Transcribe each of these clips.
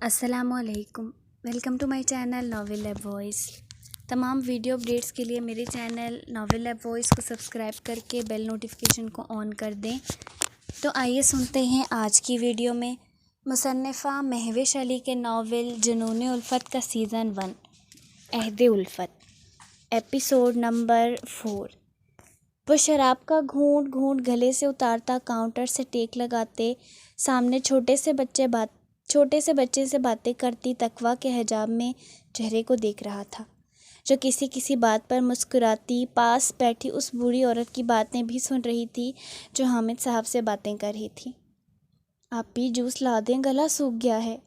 السلام علیکم، welcome to my channel novel lab voice. تمام ویڈیو اپڈیٹس کے لیے میرے چینل ناول لیب وائس کو سبسکرائب کر کے بیل نوٹیفیکیشن کو آن کر دیں۔ تو آئیے سنتے ہیں آج کی ویڈیو میں مصنفہ مہوش علی کے ناول جنون الفت کا سیزن 1 عہد الفت ایپیسوڈ نمبر 4۔ وہ شراب کا گھونٹ گھونٹ گلے سے اتارتا کاؤنٹر سے ٹیک لگاتے سامنے چھوٹے سے بچے سے باتیں کرتی تقویٰ کے حجاب میں چہرے کو دیکھ رہا تھا، جو کسی بات پر مسکراتی پاس بیٹھی اس بوڑھی عورت کی باتیں بھی سن رہی تھی جو حامد صاحب سے باتیں کر رہی تھی۔ آپ بھی جوس لا دیں، گلا سوکھ گیا ہے،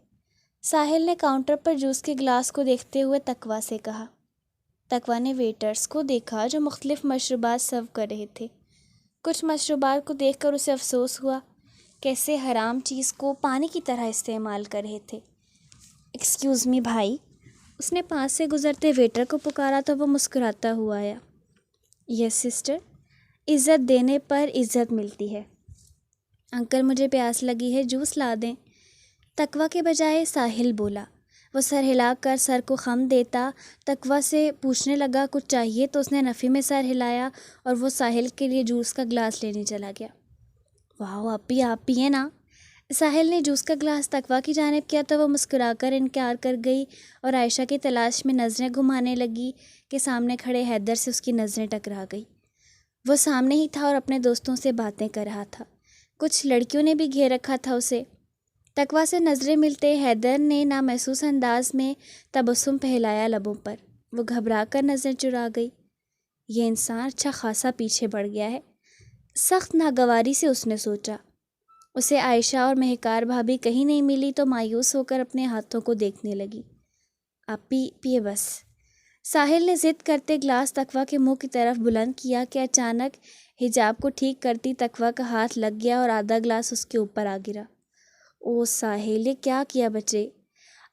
ساحل نے کاؤنٹر پر جوس کے گلاس کو دیکھتے ہوئے تقویٰ سے کہا۔ تقویٰ نے ویٹرز کو دیکھا جو مختلف مشروبات سرو کر رہے تھے۔ کچھ مشروبات کو دیکھ کر اسے افسوس ہوا، کیسے حرام چیز کو پانی کی طرح استعمال کر رہے تھے۔ ایکسکیوز می بھائی، اس نے پاس سے گزرتے ویٹر کو پکارا تو وہ مسکراتا ہوا آیا۔ یس سسٹر، عزت دینے پر عزت ملتی ہے۔ انکل مجھے پیاس لگی ہے، جوس لا دیں؟ تقویٰ کے بجائے ساحل بولا۔ وہ سر ہلا کر سر کو خم دیتا تقویٰ سے پوچھنے لگا کچھ چاہیے تو اس نے نفی میں سر ہلایا اور وہ ساحل کے لیے جوس کا گلاس لینے چلا گیا۔ واو اپی، آپ پیے نا؟ ساحل نے جوس کا گلاس تقویٰ کی جانب کیا تو وہ مسکرا کر انکار کر گئی اور عائشہ کی تلاش میں نظریں گھمانے لگی کہ سامنے کھڑے حیدر سے اس کی نظریں ٹکرا گئی۔ وہ سامنے ہی تھا اور اپنے دوستوں سے باتیں کر رہا تھا۔ کچھ لڑکیوں نے بھی گھیر رکھا تھا اسے۔ تقویٰ سے نظریں ملتے حیدر نے نامحسوس انداز میں تبسم پھیلایا لبوں پر۔ وہ گھبرا کر نظریں چرا گئی۔ یہ انسان اچھا خاصا پیچھے بڑھ گیا ہے، سخت ناگواری سے اس نے سوچا۔ اسے عائشہ اور مہکار بھابھی کہیں نہیں ملی تو مایوس ہو کر اپنے ہاتھوں کو دیکھنے لگی۔ آپ پیے بس۔ ساحل نے ضد کرتے گلاس تقویٰ کے منہ کی طرف بلند کیا کہ اچانک حجاب کو ٹھیک کرتی تقویٰ کا ہاتھ لگ گیا اور آدھا گلاس اس کے اوپر آ گرا۔ او ساحل، یہ کیا کیا بچے؟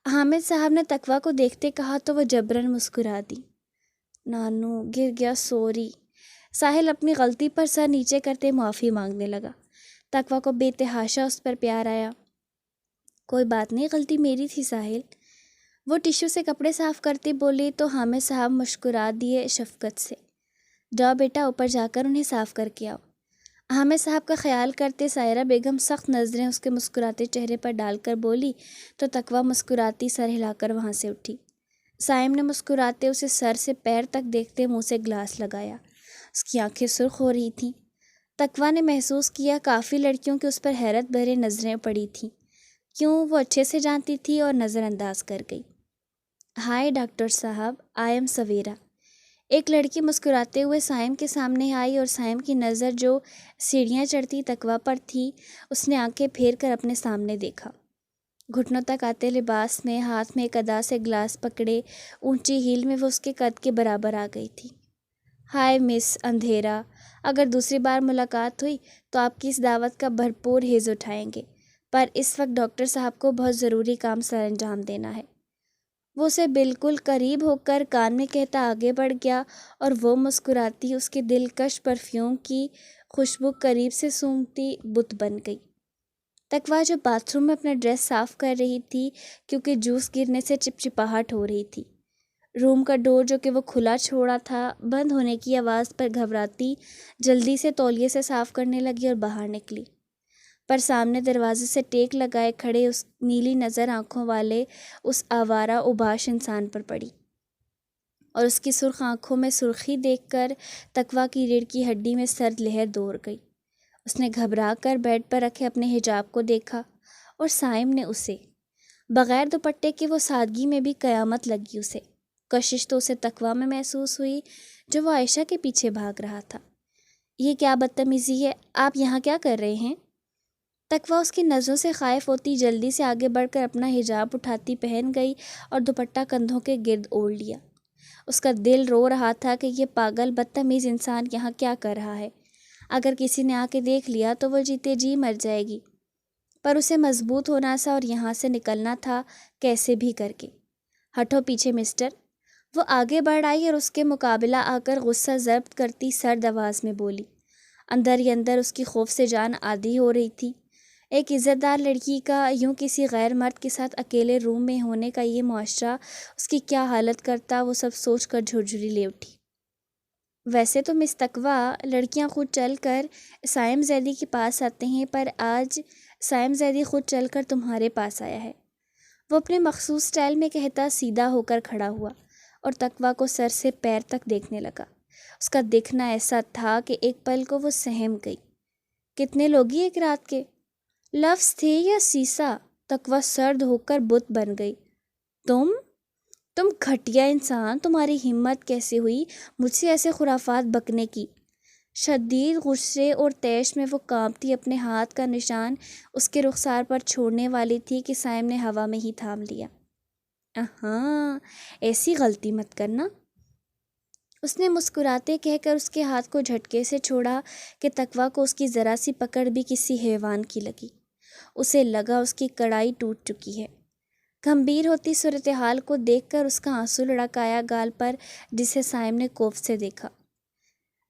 حامد صاحب نے تقویٰ کو دیکھتے کہا تو وہ جبراً مسکرا دی۔ نانو گر گیا، سوری۔ ساحل اپنی غلطی پر سر نیچے کرتے معافی مانگنے لگا۔ تقویٰ کو بے تحاشا اس پر پیار آیا۔ کوئی بات نہیں، غلطی میری تھی ساحل۔ وہ ٹیشو سے کپڑے صاف کرتی بولی تو حامد صاحب مسکرا دیے شفقت سے۔ جاؤ بیٹا، اوپر جا کر انہیں صاف کر کے آؤ۔ حامد صاحب کا خیال کرتے سائرہ بیگم سخت نظریں اس کے مسکراتے چہرے پر ڈال کر بولی تو تقویٰ مسکراتی سر ہلا کر وہاں سے اٹھی۔ سائم نے مسکراتے اسے سر سے پیر تک دیکھتے منہ سے گلاس لگایا۔ اس کی آنکھیں سرخ ہو رہی تھیں۔ تقویٰ نے محسوس کیا کافی لڑکیوں کی اس پر حیرت بھرے نظریں پڑی تھیں، کیوں وہ اچھے سے جانتی تھی، اور نظر انداز کر گئی۔ ہائے ڈاکٹر صاحب، آئی ایم سویرا۔ ایک لڑکی مسکراتے ہوئے سائم کے سامنے آئی اور سائم کی نظر جو سیڑھیاں چڑھتی تقویٰ پر تھی، اس نے آنکھیں پھیر کر اپنے سامنے دیکھا۔ گھٹنوں تک آتے لباس میں، ہاتھ میں ایک ادا سے گلاس پکڑے، اونچی ہیل میں وہ اس کے قد کے برابر آ گئی تھی۔ ہائے مس اندھیرا، اگر دوسری بار ملاقات ہوئی تو آپ کی اس دعوت کا بھرپور حظ اٹھائیں گے، پر اس وقت ڈاکٹر صاحب کو بہت ضروری کام سر انجام دینا ہے۔ وہ اسے بالکل قریب ہو کر کان میں کہتا آگے بڑھ گیا اور وہ مسکراتی اس کے دلکش پرفیوم کی خوشبو قریب سے سونگھتی بت بن گئی۔ تقویٰ جو باتھ روم میں اپنا ڈریس صاف کر رہی تھی کیونکہ جوس گرنے سے چپچپاہٹ ہو رہی تھی، روم کا ڈور جو کہ وہ کھلا چھوڑا تھا بند ہونے کی آواز پر گھبراتی جلدی سے تولیے سے صاف کرنے لگی اور باہر نکلی، پر سامنے دروازے سے ٹیک لگائے کھڑے اس نیلی نظر آنکھوں والے اس آوارہ اوباش انسان پر پڑی، اور اس کی سرخ آنکھوں میں سرخی دیکھ کر تقویٰ کی ریڑھ کی ہڈی میں سرد لہر دوڑ گئی۔ اس نے گھبرا کر بیڈ پر رکھے اپنے حجاب کو دیکھا اور سائم نے اسے۔ بغیر دوپٹے کے وہ سادگی میں بھی قیامت لگی اسے۔ کشش تو اسے تقویٰ میں محسوس ہوئی جو وہ عائشہ کے پیچھے بھاگ رہا تھا۔ یہ کیا بدتمیزی ہے، آپ یہاں کیا کر رہے ہیں؟ تقویٰ اس کی نظروں سے خائف ہوتی جلدی سے آگے بڑھ کر اپنا حجاب اٹھاتی پہن گئی اور دوپٹہ کندھوں کے گرد اوڑھ لیا۔ اس کا دل رو رہا تھا کہ یہ پاگل بدتمیز انسان یہاں کیا کر رہا ہے۔ اگر کسی نے آ کے دیکھ لیا تو وہ جیتے جی مر جائے گی، پر اسے مضبوط ہونا تھا اور یہاں سے نکلنا تھا کیسے بھی کر کے۔ ہٹو پیچھے مسٹر۔ وہ آگے بڑھ آئی اور اس کے مقابلہ آ کر غصہ ضبط کرتی سرد آواز میں بولی۔ اندر ہی اندر اس کی خوف سے جان آدھی ہو رہی تھی۔ ایک عزت دار لڑکی کا یوں کسی غیر مرد کے ساتھ اکیلے روم میں ہونے کا یہ معاشرہ اس کی کیا حالت کرتا، وہ سب سوچ کر جھرجھری لے اٹھی۔ ویسے تو مس تقویٰ لڑکیاں خود چل کر سائم زیدی کے پاس آتے ہیں، پر آج سائم زیدی خود چل کر تمہارے پاس آیا ہے، وہ اپنے مخصوص سٹائل میں کہتا سیدھا ہو کر کھڑا ہوا اور تقویٰ کو سر سے پیر تک دیکھنے لگا۔ اس کا دیکھنا ایسا تھا کہ ایک پل کو وہ سہم گئی۔ کتنے لوگی ایک رات کے لفظ تھے یا سیسا؟ تقویٰ سرد ہو کر بت بن گئی۔ تم گھٹیا انسان، تمہاری ہمت کیسے ہوئی مجھ سے ایسے خرافات بکنے کی؟ شدید غصے اور طیش میں وہ کانپتی اپنے ہاتھ کا نشان اس کے رخسار پر چھوڑنے والی تھی کہ سائم نے ہوا میں ہی تھام لیا۔ ہاں، ایسی غلطی مت کرنا، اس نے مسکراتے کہہ کر اس کے ہاتھ کو جھٹکے سے چھوڑا کہ تقویٰ کو اس کی ذرا سی پکڑ بھی کسی حیوان کی لگی۔ اسے لگا اس کی کڑائی ٹوٹ چکی ہے۔ گھمبیر ہوتی صورتحال کو دیکھ کر اس کا آنسو لڑک آیا گال پر، جسے سائم نے کوف سے دیکھا۔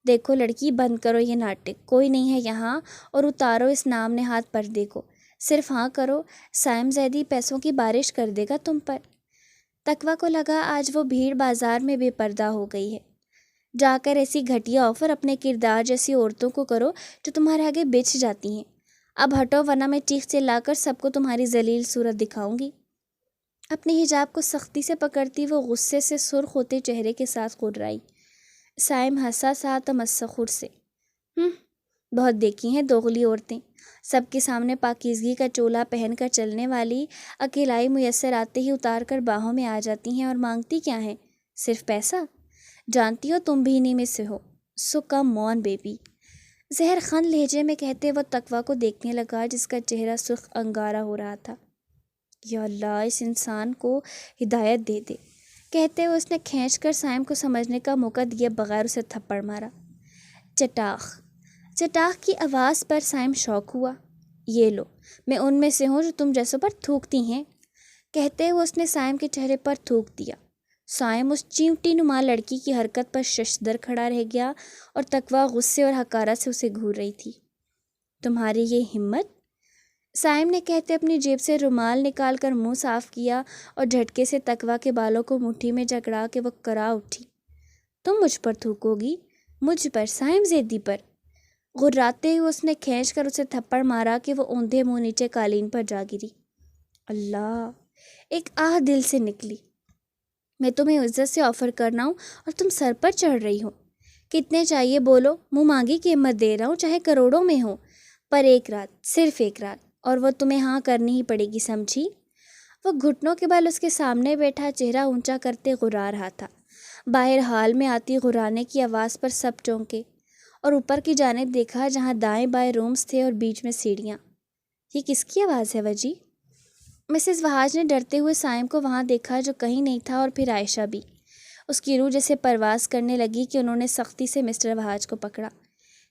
دیکھو لڑکی، بند کرو یہ ناٹک، کوئی نہیں ہے یہاں، اور اتارو اس نام نہاد پردے کو، صرف ہاں کرو، سائم زیدی پیسوں کی بارش کر دے گا تم پر۔ تقویٰ کو لگا آج وہ بھیڑ بازار میں بے پردہ ہو گئی ہے۔ جا کر ایسی گھٹیا آفر اپنے کردار جیسی عورتوں کو کرو جو تمہارے آگے بچ جاتی ہیں۔ اب ہٹو ورنہ میں چیخ چلا کر سب کو تمہاری ذلیل صورت دکھاؤں گی۔ اپنے حجاب کو سختی سے پکڑتی وہ غصے سے سرخ ہوتے چہرے کے ساتھ قررائی۔ سائم ہنسا سا تمسخر سے۔ بہت دیکھی ہیں دوغلی عورتیں، سب کے سامنے پاکیزگی کا چولا پہن کر چلنے والی، اکیلائی میسر آتے ہی اتار کر باہوں میں آ جاتی ہیں، اور مانگتی کیا ہیں؟ صرف پیسہ۔ جانتی ہو تم بھی انہی میں سے ہو، سو کم آن بیبی، زہر خند لہجے میں کہتے وہ تقویٰ کو دیکھنے لگا جس کا چہرہ سرخ انگارہ ہو رہا تھا۔ یا اللہ، اس انسان کو ہدایت دے دے، کہتے ہوئے اس نے کھینچ کر سائم کو سمجھنے کا موقع دیے بغیر اسے تھپڑ مارا۔ چٹاخ کی آواز پر سائم شوق ہوا۔ یہ لو، میں ان میں سے ہوں جو تم جیسوں پر تھوکتی ہیں، کہتے ہوئے اس نے سائم کے چہرے پر تھوک دیا۔ سائم اس چیونٹی نما لڑکی کی حرکت پر ششدر کھڑا رہ گیا اور تقویٰ غصے اور حقارت سے اسے گھور رہی تھی۔ تمہاری یہ ہمت؟ سائم نے کہتے اپنی جیب سے رومال نکال کر منہ صاف کیا اور جھٹکے سے تقویٰ کے بالوں کو مٹھی میں جکڑا کے وہ کرا اٹھی۔ تم مجھ پر تھوکو گی؟ مجھ پر، سائم زیدی پر؟ غراتے ہوئے اس نے کھینچ کر اسے تھپڑ مارا کہ وہ اوندھے منہ نیچے قالین پر جا گری۔ اللہ، ایک آہ دل سے نکلی۔ میں تمہیں عزت سے آفر کرنا ہوں اور تم سر پر چڑھ رہی ہو۔ کتنے چاہیے بولو، منہ مانگی قیمت دے رہا ہوں، چاہے کروڑوں میں ہو، پر ایک رات، صرف ایک رات، اور وہ تمہیں ہاں کرنی ہی پڑے گی، سمجھی؟ وہ گھٹنوں کے بل اس کے سامنے بیٹھا چہرہ اونچا کرتے غرا رہا تھا۔ باہر حال میں آتی غرانے کی آواز پر سب چونکے اور اوپر کی جانب دیکھا جہاں دائیں بائیں رومز تھے اور بیچ میں سیڑھیاں۔ یہ کس کی آواز ہے وجی؟ مسز وہاج نے ڈرتے ہوئے سائم کو وہاں دیکھا جو کہیں نہیں تھا، اور پھر عائشہ بھی۔ اس کی روح جیسے پرواز کرنے لگی کہ انہوں نے سختی سے مسٹر وہاج کو پکڑا۔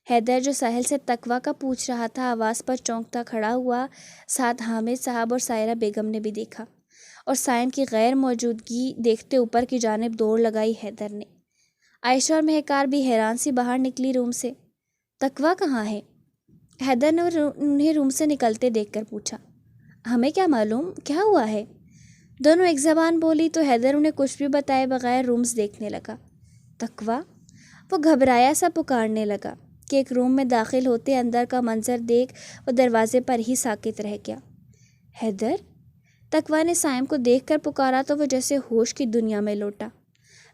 حیدر جو ساحل سے تقویٰ کا پوچھ رہا تھا آواز پر چونکتا کھڑا ہوا، ساتھ حامد صاحب اور سائرہ بیگم نے بھی دیکھا، اور سائم کی غیر موجودگی دیکھتے اوپر کی جانب دوڑ لگائی حیدر نے۔ عائشہ اور مہکار بھی حیران سی باہر نکلی روم سے۔ تقویٰ کہاں ہے؟ حیدر نے انہیں روم سے نکلتے دیکھ کر پوچھا۔ ہمیں کیا معلوم، کیا ہوا ہے؟ دونوں ایک زبان بولی تو حیدر انہیں کچھ بھی بتائے بغیر رومز دیکھنے لگا۔ تقویٰ؟ وہ گھبرایا سا پکارنے لگا کہ ایک روم میں داخل ہوتے اندر کا منظر دیکھ وہ دروازے پر ہی ساکت رہ گیا۔ حیدر؟ تقویٰ نے سائم کو دیکھ کر پکارا تو وہ جیسے ہوش کی دنیا میں لوٹا۔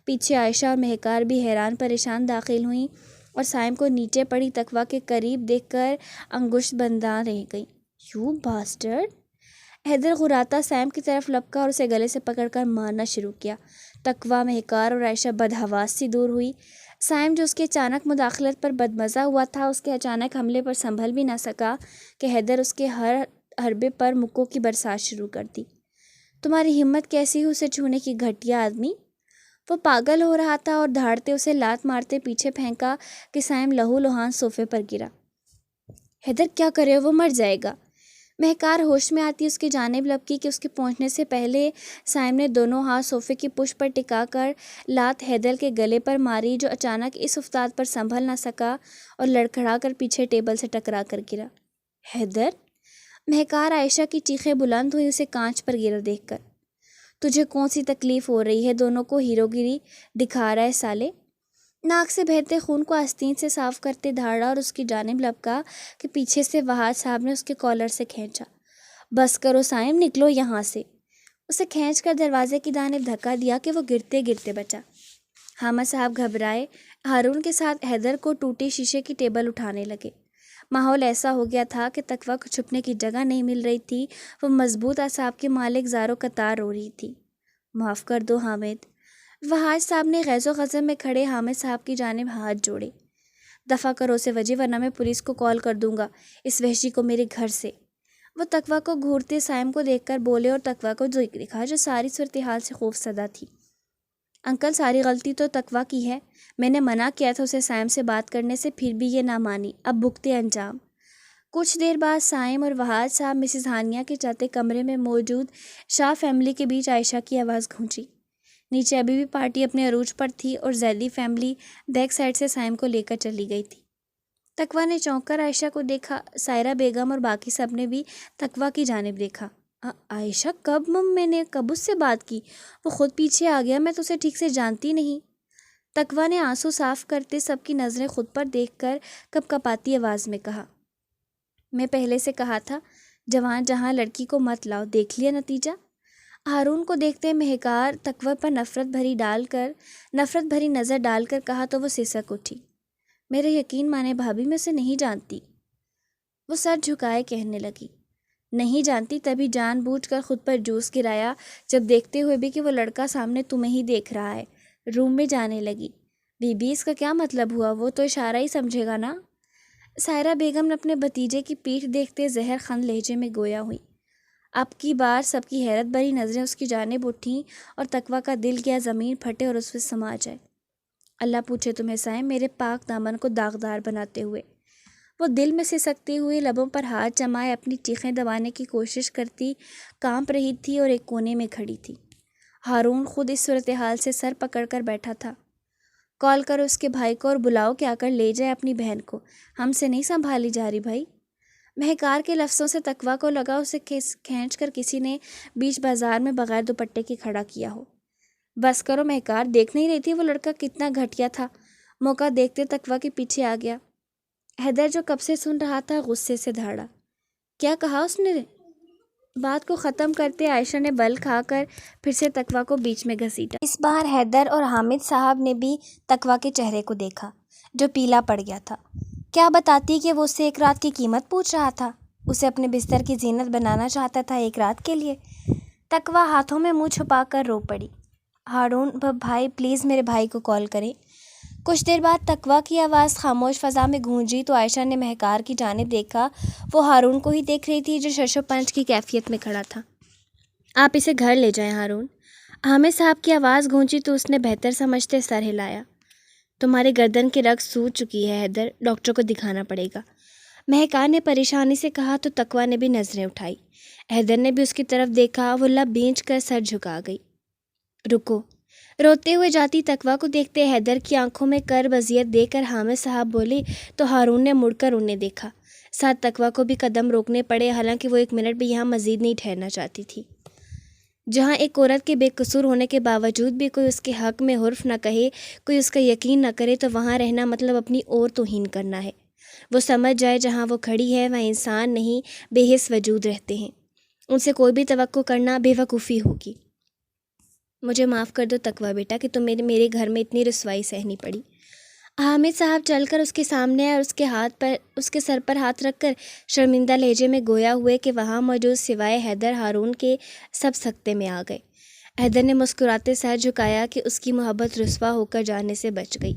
پیچھے عائشہ اور مہکار بھی حیران پریشان داخل ہوئیں اور سائم کو نیچے پڑی تقویٰ کے قریب دیکھ کر انگشت بنداں رہ گئیں۔ You bastard! حیدر غراتا سائم کی طرف لپکا اور اسے گلے سے پکڑ کر مارنا شروع کیا۔ تقویٰ، مہکار اور عائشہ بدحواس سی دور ہوئی۔ سائم جو اس کے اچانک مداخلت پر بدمزہ ہوا تھا، اس کے اچانک حملے پر سنبھل بھی نہ سکا کہ حیدر اس کے ہر حربے پر مکوں کی برسات شروع کر دی۔ تمہاری ہمت کیسی ہو اسے چھونے کی گھٹیا آدمی؟ وہ پاگل ہو رہا تھا اور دھاڑتے اسے لات مارتے پیچھے پھینکا کہ سائم لہو لہان صوفے پر گرا۔ حیدر کیا کرے، وہ مر جائے گا۔ مہکار ہوش میں آتی اس کی جانب لپکی کہ اس کے پہنچنے سے پہلے سائم نے دونوں ہاتھ صوفے کی پشت پر ٹکا کر لات حیدر کے گلے پر ماری، جو اچانک اس افتاد پر سنبھل نہ سکا اور لڑکھڑا کر پیچھے ٹیبل سے ٹکرا کر گرا۔ حیدر! مہکار عائشہ کی چیخیں بلند ہوئی اسے کانچ پر گرا دیکھ کر۔ تجھے کون سی تکلیف ہو رہی ہے؟ دونوں کو ہیرو گیری دکھا رہا ہے سالے۔ ناک سے بہتے خون کو آستین سے صاف کرتے دھاڑا اور اس کی جانب لپکا کہ پیچھے سے وہاج صاحب نے اس کے کالر سے کھینچا۔ بس کرو سائم، نکلو یہاں سے۔ اسے کھینچ کر دروازے کی جانب دھکا دیا کہ وہ گرتے گرتے بچا۔ حامد صاحب گھبرائے ہارون کے ساتھ حیدر کو ٹوٹی شیشے کی ٹیبل اٹھانے لگے۔ ماحول ایسا ہو گیا تھا کہ تقویٰ کو چھپنے کی جگہ نہیں مل رہی تھی۔ وہ مضبوط اعصاب کی مالک زارو قطار رو رہی تھی۔ معاف کر دو حامد۔ وہاج صاحب نے غیظ و غضب میں کھڑے حامد صاحب کی جانب ہاتھ جوڑے۔ دفع کرو اسے وجہ، ورنہ میں پولیس کو کال کر دوں گا، اس وحشی کو میرے گھر سے۔ وہ تقویٰ کو گھورتے سائم کو دیکھ کر بولے اور تقویٰ کو دکھا جو ساری صورتحال سے خوف زدہ تھی۔ انکل، ساری غلطی تو تقویٰ کی ہے۔ میں نے منع کیا تھا اسے سائم سے بات کرنے سے، پھر بھی یہ نہ مانی۔ اب بھگتے انجام۔ کچھ دیر بعد سائم اور وہاج صاحب مسز ہانیہ کے چاہتے کمرے میں موجود شاہ فیملی کے بیچ عائشہ کی آواز گونجی۔ نیچے ابھی بھی پارٹی اپنے عروج پر تھی اور زیدی فیملی بیک سائڈ سے سائم کو لے کر چلی گئی تھی۔ تقویٰ نے چونک کر عائشہ کو دیکھا۔ سائرہ بیگم اور باقی سب نے بھی تقویٰ کی جانب دیکھا۔ عائشہ کب؟ میں نے کب اس سے بات کی؟ وہ خود پیچھے آ گیا، میں تو اسے ٹھیک سے جانتی نہیں۔ تقویٰ نے آنسو صاف کرتے سب کی نظریں خود پر دیکھ کر کپ کپاتی آواز میں کہا، میں پہلے سے کہا تھا جوان جہاں لڑکی کو مت لاؤ، دیکھ لیا نتیجہ۔ ہارون کو دیکھتے مہکار تقویٰ پر نفرت بھری نظر ڈال کر کہا تو وہ سسک اٹھی۔ میرا یقین مانے بھابھی، میں اسے نہیں جانتی۔ وہ سر جھکائے کہنے لگی، نہیں جانتی تبھی جان بوجھ کر خود پر جوس گرایا، جب دیکھتے ہوئے بھی کہ وہ لڑکا سامنے تمہیں ہی دیکھ رہا ہے۔ روم میں جانے لگی۔ بی بی، اس کا کیا مطلب ہوا؟ وہ تو اشارہ ہی سمجھے گا نا؟ سائرہ بیگم نے اپنے بھتیجے کی پیٹھ دیکھتے زہر خند لہجے میں گویا ہوئی۔ اب کی بار سب کی حیرت بھری نظریں اس کی جانب اٹھیں اور تقویٰ کا دل کیا زمین پھٹے اور اس میں سما جائے۔ اللہ پوچھے تمہیں سائم، میرے پاک دامن کو داغدار بناتے ہوئے۔ وہ دل میں سسکتی ہوئی لبوں پر ہاتھ جمائے اپنی چیخیں دبانے کی کوشش کرتی کانپ رہی تھی اور ایک کونے میں کھڑی تھی۔ ہارون خود اس صورتحال سے سر پکڑ کر بیٹھا تھا۔ کال کرو اس کے بھائی کو اور بلاؤ کہ آ کر لے جائے اپنی بہن کو، ہم سے نہیں سنبھالی جا رہی بھائی۔ مہکار کے لفظوں سے تقویٰ کو لگا اسے کھینچ کر کسی نے بیچ بازار میں بغیر دوپٹے کے کھڑا کیا ہو۔ بس کرو مہکار، دیکھ نہیں رہی تھی وہ لڑکا کتنا گھٹیا تھا؟ موقع دیکھتے تقویٰ کے پیچھے آ گیا۔ حیدر جو کب سے سن رہا تھا غصے سے دھاڑا۔ کیا کہا اس نے؟ بات کو ختم کرتے عائشہ نے بل کھا کر پھر سے تقویٰ کو بیچ میں گھسیٹا۔ اس بار حیدر اور حامد صاحب نے بھی تقویٰ کے چہرے کو دیکھا جو پیلا پڑ گیا تھا۔ کیا بتاتی کہ وہ اسے ایک رات کی قیمت پوچھ رہا تھا، اسے اپنے بستر کی زینت بنانا چاہتا تھا ایک رات کے لیے۔ تقویٰ ہاتھوں میں منہ چھپا کر رو پڑی۔ ہارون بھائی پلیز میرے بھائی کو کال کریں۔ کچھ دیر بعد تقویٰ کی آواز خاموش فضا میں گونجی تو عائشہ نے مہکار کی جانب دیکھا۔ وہ ہارون کو ہی دیکھ رہی تھی جو شش و پنج کی کیفیت میں کھڑا تھا۔ آپ اسے گھر لے جائیں ہارون۔ حامد صاحب کی آواز گونجی تو اس نے بہتر سمجھتے سر ہلایا۔ تمہارے گردن کی رگ سوج چکی ہے حیدر، ڈاکٹر کو دکھانا پڑے گا، مہکار نے پریشانی سے کہا تو تقویٰ نے بھی نظریں اٹھائی۔ حیدر نے بھی اس کی طرف دیکھا، وہ لب بھینچ کر سر جھکا گئی۔ رکو۔ روتے ہوئے جاتی تقویٰ کو دیکھتے حیدر کی آنکھوں میں کرب اذیت دے کر حامد صاحب بولے تو ہارون نے مڑ کر انہیں دیکھا۔ ساتھ تقویٰ کو بھی قدم روکنے پڑے، حالانکہ وہ ایک منٹ بھی یہاں مزید نہیں ٹھہرنا چاہتی تھی۔ جہاں ایک عورت کے بے قصور ہونے کے باوجود بھی کوئی اس کے حق میں حرف نہ کہے، کوئی اس کا یقین نہ کرے، تو وہاں رہنا مطلب اپنی اور توہین کرنا ہے۔ وہ سمجھ جائے جہاں وہ کھڑی ہے وہاں انسان نہیں بے حس وجود رہتے ہیں، ان سے کوئی بھی توقع کرنا بے وقوفی ہوگی۔ مجھے معاف کر دو تقویٰ بیٹا کہ تمہیں میرے گھر میں اتنی رسوائی سہنی پڑی۔ حامد صاحب چل کر اس کے سامنے آئے اور اس کے سر پر ہاتھ رکھ کر شرمندہ لہجے میں گویا ہوئے کہ وہاں موجود سوائے حیدر ہارون کے سب سکتے میں آ گئے۔ حیدر نے مسکراتے سر جھکایا کہ اس کی محبت رسوا ہو کر جانے سے بچ گئی۔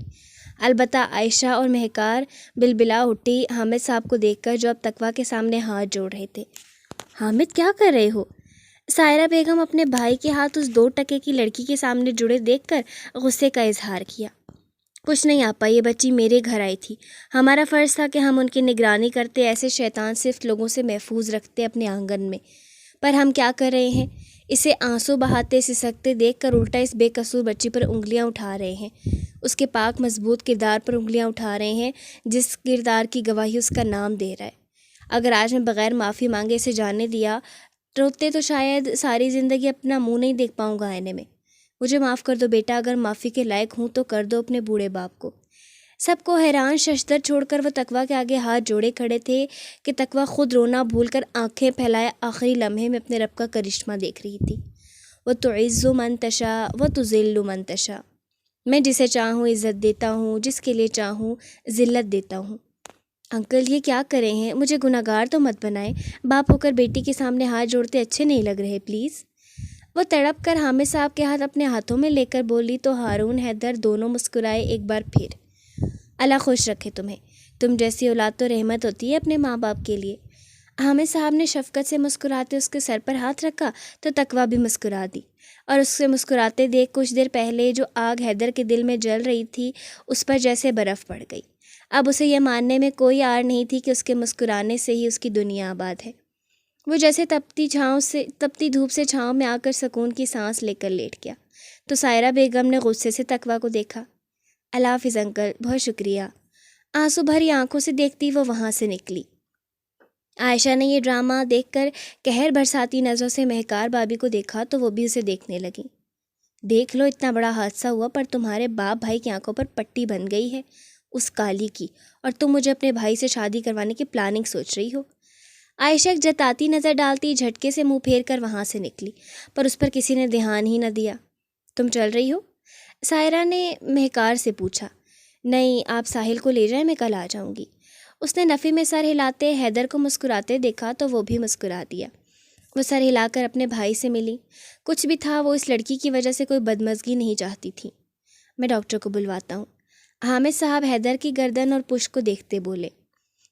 البتہ عائشہ اور مہکار بلبلا اٹھی حامد صاحب کو دیکھ کر جو اب تقویٰ کے سامنے ہاتھ جوڑ رہے تھے۔ حامد کیا کر رہے ہو؟ سائرہ بیگم اپنے بھائی کے ہاتھ اس 2 ٹکے کی لڑکی کے سامنے جڑے دیکھ کر غصے کا اظہار کیا۔ کچھ نہیں آپا، یہ بچی میرے گھر آئی تھی، ہمارا فرض تھا کہ ہم ان کی نگرانی کرتے، ایسے شیطان صرف لوگوں سے محفوظ رکھتے اپنے آنگن میں، پر ہم کیا کر رہے ہیں؟ اسے آنسو بہاتے سسکتے دیکھ کر الٹا اس بے قصور بچی پر انگلیاں اٹھا رہے ہیں، اس کے پاک مضبوط کردار پر انگلیاں اٹھا رہے ہیں جس کردار کی گواہی اس کا نام دے رہا ہے۔ اگر آج میں بغیر معافی مانگے اسے جانے دیا روتے تو شاید ساری زندگی اپنا منہ نہیں دیکھ پاؤں گا آئینے میں۔ مجھے معاف کر دو بیٹا، اگر معافی کے لائق ہوں تو کر دو اپنے بوڑھے باپ کو۔ سب کو حیران ششدر چھوڑ کر وہ تقویٰ کے آگے ہاتھ جوڑے کھڑے تھے کہ تقویٰ خود رونا بھول کر آنکھیں پھیلائے آخری لمحے میں اپنے رب کا کرشمہ دیکھ رہی تھی۔ وَتُعِزُّ مَن تَشَاءُ وَتُذِلُّ مَن تَشَاءُ، میں جسے چاہوں عزت دیتا ہوں، جس کے لیے چاہوں ذلت دیتا ہوں۔ انکل یہ کیا کرے ہیں، مجھے گناہگار تو مت بنائیں، باپ ہو کر بیٹی کے سامنے ہاتھ جوڑتے اچھے نہیں لگ رہے پلیز۔ وہ تڑپ کر حامد صاحب کے ہاتھ اپنے ہاتھوں میں لے کر بولی تو ہارون حیدر دونوں مسکرائے ایک بار پھر۔ اللہ خوش رکھے تمہیں، تم جیسی اولاد تو رحمت ہوتی ہے اپنے ماں باپ کے لیے۔ حامد صاحب نے شفقت سے مسکراتے اس کے سر پر ہاتھ رکھا تو تقویٰ بھی مسکرا دی، اور اس سے مسکراتے دیکھ کچھ دیر پہلے جو آگ حیدر کے دل میں جل رہی تھی اس پر جیسے برف پڑ گئی۔ اب اسے یہ ماننے میں کوئی آر نہیں تھی کہ اس کے مسکرانے سے ہی اس کی دنیا آباد ہے۔ وہ جیسے تپتی دھوپ سے چھاؤں میں آ کر سکون کی سانس لے کر لیٹ گیا تو سائرہ بیگم نے غصے سے تقویٰ کو دیکھا۔ اللہ حافظ انکل، بہت شکریہ۔ آنسو بھری آنکھوں سے دیکھتی وہ وہاں سے نکلی۔ عائشہ نے یہ ڈرامہ دیکھ کر قہر برساتی نظروں سے مہکار بابی کو دیکھا تو وہ بھی اسے دیکھنے لگیں۔ دیکھ لو اتنا بڑا حادثہ ہوا پر تمہارے باپ بھائی کی آنکھوں پر پٹی بن گئی ہے اس کالی کی، اور تم مجھے اپنے بھائی سے شادی کروانے کی پلاننگ سوچ رہی ہو۔ عائشہ ایک جتاتی نظر ڈالتی جھٹکے سے منہ پھیر کر وہاں سے نکلی، پر اس پر کسی نے دھیان ہی نہ دیا۔ تم چل رہی ہو؟ سائرہ نے مہکار سے پوچھا۔ نہیں، آپ ساحل کو لے جائیں، میں کل آ جاؤں گی۔ اس نے نفی میں سر ہلاتے حیدر کو مسکراتے دیکھا تو وہ بھی مسکرا دیا۔ وہ سر ہلا کر اپنے بھائی سے ملی۔ کچھ بھی تھا وہ اس لڑکی کی وجہ سے کوئی بدمزگی نہیں چاہتی تھی۔ میں ڈاکٹر کو بلواتا ہوں، حامد صاحب حیدر کی گردن اور پشت کو دیکھتے بولے۔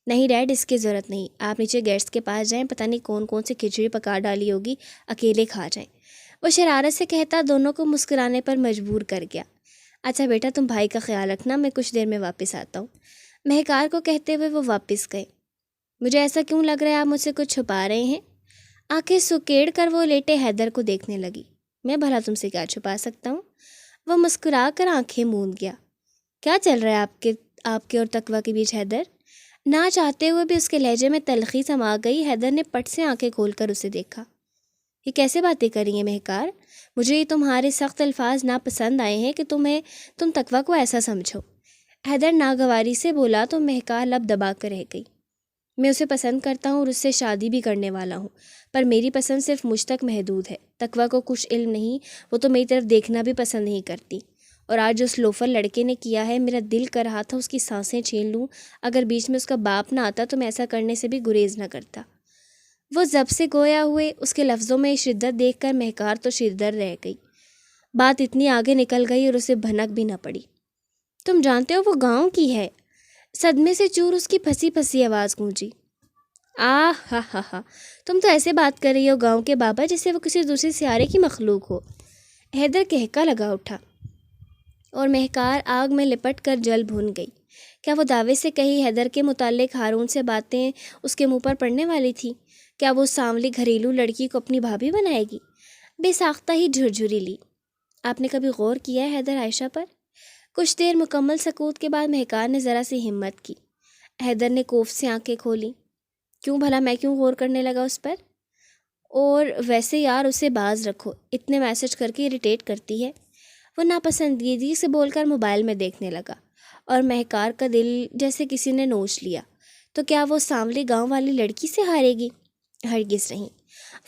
نہیں ڈیڈ، اس کی ضرورت نہیں، آپ نیچے گیسٹ کے پاس جائیں، پتہ نہیں کون کون سی کھچڑی پکا ڈالی ہوگی، اکیلے کھا جائیں۔ وہ شرارت سے کہتا دونوں کو مسکرانے پر مجبور کر گیا۔ اچھا بیٹا، تم بھائی کا خیال رکھنا، میں کچھ دیر میں واپس آتا ہوں۔ مہکار کو کہتے ہوئے وہ واپس گئے۔ مجھے ایسا کیوں لگ رہا ہے آپ مجھ سے کچھ چھپا رہے ہیں؟ آنکھیں سکیڑ کر وہ لیٹے حیدر کو دیکھنے لگی۔ میں بھلا تم سے کیا چھپا سکتا ہوں؟ وہ مسکرا کر آنکھیں موند گیا۔ کیا چل رہا ہے آپ کے اور تقویٰ کے بیچ حیدر؟ نہ چاہتے ہوئے بھی اس کے لہجے میں تلخی سما گئی۔ حیدر نے پٹ سے آنکھیں کھول کر اسے دیکھا۔ یہ کیسے باتیں کر رہی ہیں مہکار؟ مجھے یہ تمہارے سخت الفاظ ناپسند آئے ہیں کہ تم تقویٰ کو ایسا سمجھو۔ حیدر ناگواری سے بولا تو مہکار لب دبا کر رہ گئی۔ میں اسے پسند کرتا ہوں اور اس سے شادی بھی کرنے والا ہوں، پر میری پسند صرف مجھ تک محدود ہے۔ تقویٰ کو کچھ علم نہیں، وہ تو میری طرف دیکھنا بھی پسند نہیں کرتی، اور آج جو اس لوفر لڑکے نے کیا ہے، میرا دل کر رہا تھا اس کی سانسیں چھین لوں۔ اگر بیچ میں اس کا باپ نہ آتا تو میں ایسا کرنے سے بھی گریز نہ کرتا۔ وہ ضبط سے گویا ہوئے اس کے لفظوں میں شدت دیکھ کر مہکار تو شردر رہ گئی۔ بات اتنی آگے نکل گئی اور اسے بھنک بھی نہ پڑی۔ تم جانتے ہو وہ گاؤں کی ہے؟ صدمے سے چور اس کی پھنسی پھنسی آواز گونجی۔ ہا ہا ہا، تم تو ایسے بات کر رہی ہو گاؤں کے بابا جیسے وہ کسی دوسرے سیارے کی مخلوق ہو۔ حیدر کہکا لگا اٹھا اور مہکار آگ میں لپٹ کر جل بھن گئی۔ کیا وہ دعوے سے کہی حیدر کے متعلق ہارون سے باتیں اس کے منہ پر پڑنے والی تھی؟ کیا وہ سانولی گھریلو لڑکی کو اپنی بھابھی بنائے گی؟ بے ساختہ ہی جھرجھری لی۔ آپ نے کبھی غور کیا ہے حیدر عائشہ پر؟ کچھ دیر مکمل سکوت کے بعد مہکار نے ذرا سی ہمت کی۔ حیدر نے کوف سے آنکھیں کھولیں۔ کیوں بھلا، میں کیوں غور کرنے لگا اس پر؟ اور ویسے یار اسے باز رکھو، اتنے میسج کر کے اریٹیٹ کرتی ہے۔ وہ ناپسندیدگی سے بول کر موبائل میں دیکھنے لگا، اور مہکار کا دل جیسے کسی نے نوچ لیا۔ تو کیا وہ سانولی گاؤں والی لڑکی سے ہارے گی؟ ہرگز نہیں۔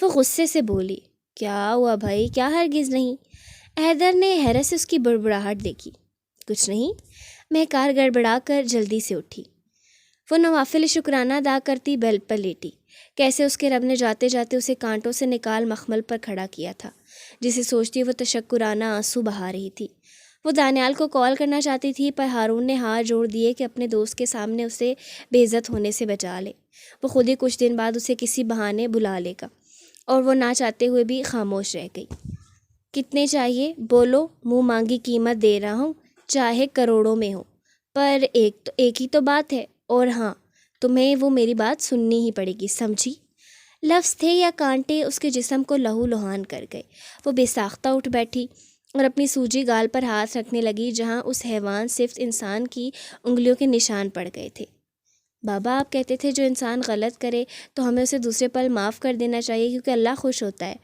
وہ غصے سے بولی۔ کیا ہوا بھائی، کیا ہرگز نہیں؟ حیدر نے حیرت سے اس کی بڑبڑاہٹ دیکھی۔ کچھ نہیں۔ مہکار گڑبڑا کر جلدی سے اٹھی۔ وہ نوافل شکرانہ ادا کرتی بیل پر لیٹی، کیسے اس کے رب نے جاتے جاتے اسے کانٹوں سے نکال مخمل پر کھڑا کیا تھا، جسے سوچتی وہ تشکرانہ آنسو بہا رہی تھی۔ وہ دانیال کو کال کرنا چاہتی تھی پر ہارون نے ہاتھ جوڑ دیے کہ اپنے دوست کے سامنے اسے بے عزت ہونے سے بچا لے۔ وہ خود ہی کچھ دن بعد اسے کسی بہانے بلا لے گا، اور وہ نہ چاہتے ہوئے بھی خاموش رہ گئی۔ کتنے چاہیے؟ بولو، منہ مانگی قیمت دے رہا ہوں، چاہے کروڑوں میں ہو، پر ایک ہی تو بات ہے، اور ہاں تمہیں وہ میری بات سننی ہی پڑے گی، سمجھی؟ لفظ تھے یا کانٹے اس کے جسم کو لہو لہان کر گئے۔ وہ بے ساختہ اٹھ بیٹھی اور اپنی سوجی گال پر ہاتھ رکھنے لگی جہاں اس حیوان صفت انسان کی انگلیوں کے نشان پڑ گئے تھے۔ بابا آپ کہتے تھے جو انسان غلط کرے تو ہمیں اسے دوسرے پل معاف کر دینا چاہیے کیونکہ اللہ خوش ہوتا ہے،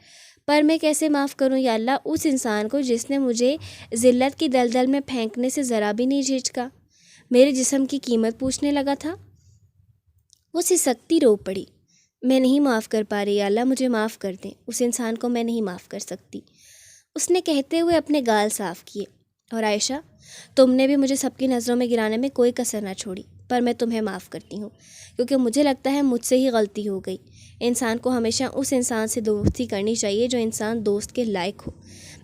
پر میں کیسے معاف کروں یا اللہ اس انسان کو جس نے مجھے ذلت کی دلدل میں پھینکنے سے ذرا بھی نہیں جھجکا، میرے جسم کی قیمت پوچھنے لگا تھا۔ وہ سسکتی رو پڑی، میں نہیں معاف کر پا رہی یا اللہ، مجھے معاف کر دیں، اس انسان کو میں نہیں معاف کر سکتی، اس نے کہتے ہوئے اپنے گال صاف کیے۔ اور عائشہ، تم نے بھی مجھے سب کی نظروں میں گرانے میں کوئی کسر نہ چھوڑی، پر میں تمہیں معاف کرتی ہوں کیونکہ مجھے لگتا ہے مجھ سے ہی غلطی ہو گئی۔ انسان کو ہمیشہ اس انسان سے دوستی کرنی چاہیے جو انسان دوست کے لائق ہو۔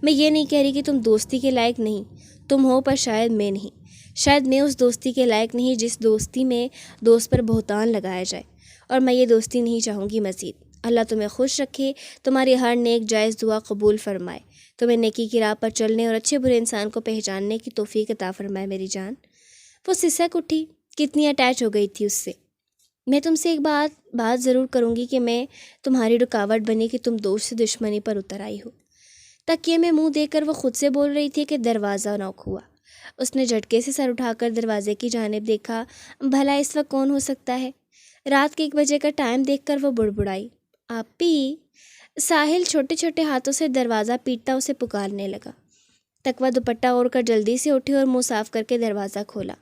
میں یہ نہیں کہہ رہی کہ تم دوستی کے لائق نہیں، تم ہو، پر شاید میں نہیں، شاید میں اس دوستی کے لائق نہیں جس دوستی میں دوست پر بہتان لگایا جائے، اور میں یہ دوستی نہیں چاہوں گی مزید۔ اللہ تمہیں خوش رکھے، تمہاری ہر نیک جائز دعا قبول فرمائے، تمہیں نیکی کی راہ پر چلنے اور اچھے برے انسان کو پہچاننے کی توفیق عطا فرمائے میری جان۔ وہ سسک اٹھی، کتنی اٹیچ ہو گئی تھی اس سے۔ میں تم سے ایک بات ضرور کروں گی کہ میں تمہاری رکاوٹ بنی کہ تم دوست سے دشمنی پر اتر آئی ہو۔ تکیے میں منہ دے کر وہ خود سے بول رہی تھی کہ دروازہ نوک ہوا۔ اس نے جھٹکے سے سر اٹھا کر دروازے کی جانب دیکھا، بھلا اس وقت کون ہو سکتا ہے؟ رات کے 1 بجے کا ٹائم دیکھ کر وہ بڑبڑائی، آپی۔ ساحل چھوٹے چھوٹے ہاتھوں سے دروازہ پیٹتا اسے پکارنے لگا۔ تقویٰ دوپٹہ اوڑھ کر جلدی سے اٹھی اور منہ صاف کر کے دروازہ کھولا۔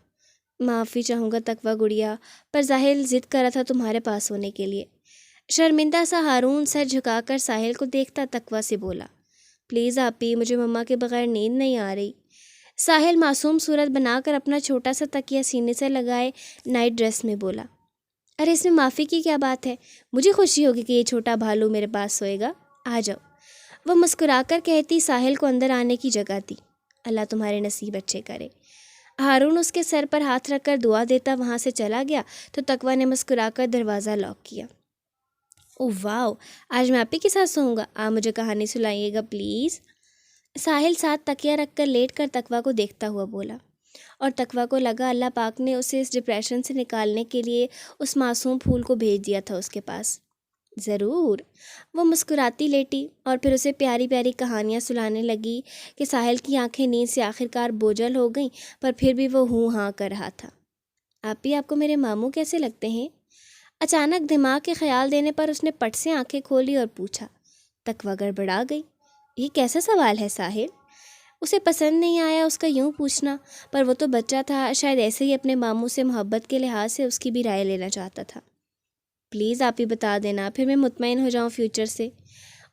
معافی چاہوں گا تقویٰ گڑیا، پر ساحل ضد کر رہا تھا تمہارے پاس ہونے کے لیے۔ شرمندہ سا ہارون سر جھکا کر ساحل کو دیکھتا تقویٰ سے بولا، پلیز آپی، مجھے مما کے بغیر نیند نہیں آ رہی۔ ساحل معصوم صورت بنا کر اپنا چھوٹا سا تکیہ سینے سے لگائے نائٹ ڈریس میں بولا، ارے اس میں معافی کی کیا بات ہے، مجھے خوشی ہوگی کہ یہ چھوٹا بھالو میرے پاس سوئے گا، آ جاؤ۔ وہ مسکرا کر کہتی ساحل کو اندر آنے کی جگہ دی۔ اللہ تمہارے نصیب اچھے کرے۔ ہارون اس کے سر پر ہاتھ رکھ کر دعا دیتا وہاں سے چلا گیا تو تقویٰ نے مسکرا کر دروازہ لاک کیا۔ اوہ واو، آج میں آپی کے ساتھ سوؤں گا، آپ مجھے کہانی سنائیے گا پلیز۔ ساحل ساتھ تکیہ رکھ کر لیٹ کر تقویٰ کو دیکھتا ہوا بولا، اور تقویٰ کو لگا اللہ پاک نے اسے اس ڈپریشن سے نکالنے کے لیے اس معصوم پھول کو بھیج دیا تھا اس کے پاس۔ ضرور۔ وہ مسکراتی لیٹی اور پھر اسے پیاری پیاری کہانیاں سنانے لگی کہ ساحل کی آنکھیں نیند سے آخرکار بوجھل ہو گئیں، پر پھر بھی وہ ہوں ہاں کر رہا تھا۔ آپی، آپ کو میرے ماموں کیسے لگتے ہیں؟ اچانک دماغ کے خیال دینے پر اس نے پٹ سے آنکھیں کھولی اور پوچھا۔ تقویٰ گڑبڑا گئی، یہ کیسا سوال ہے ساحل؟ اسے پسند نہیں آیا اس کا یوں پوچھنا، پر وہ تو بچہ تھا، شاید ایسے ہی اپنے ماموں سے محبت کے لحاظ سے اس کی بھی رائے لینا چاہتا تھا۔ پلیز آپ ہی بتا دینا، پھر میں مطمئن ہو جاؤں فیوچر سے۔